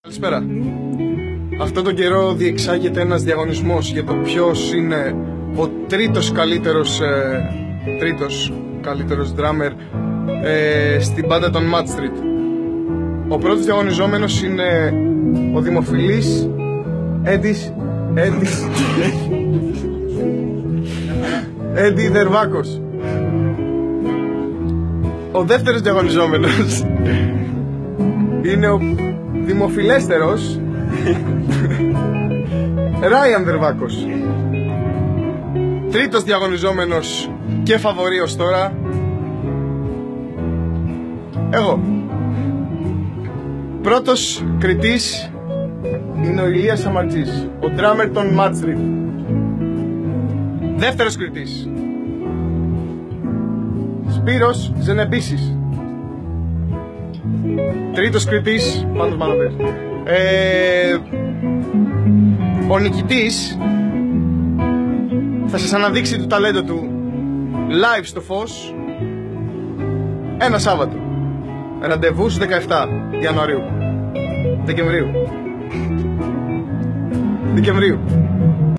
Καλησπέρα. Αυτόν τον καιρό διεξάγεται ένας διαγωνισμός για το ποιος είναι ο τρίτος καλύτερος drummer στην μπάντα των Mad Street. Ο πρώτος διαγωνιζόμενος είναι ο δημοφιλής Έντι Δερβάκος. Ο δεύτερος διαγωνιζόμενος είναι ο δημοφιλέστερος Ράιαν Δερβάκος. Τρίτος διαγωνιζόμενος και φαβορί ως τώρα, εγώ. Πρώτος κριτής είναι ο Ηλίας Σαμαρτζής, ο drummer των Mad Street. Δεύτερος κριτής, Σπύρος Ζενεμπίσης. Τρίτος κριτής, πάντως μάλλον ο νικητής θα σας αναδείξει το ταλέντο του live στο Φως ένα Σάββατο. Ραντεβού στις 17 Δεκεμβρίου.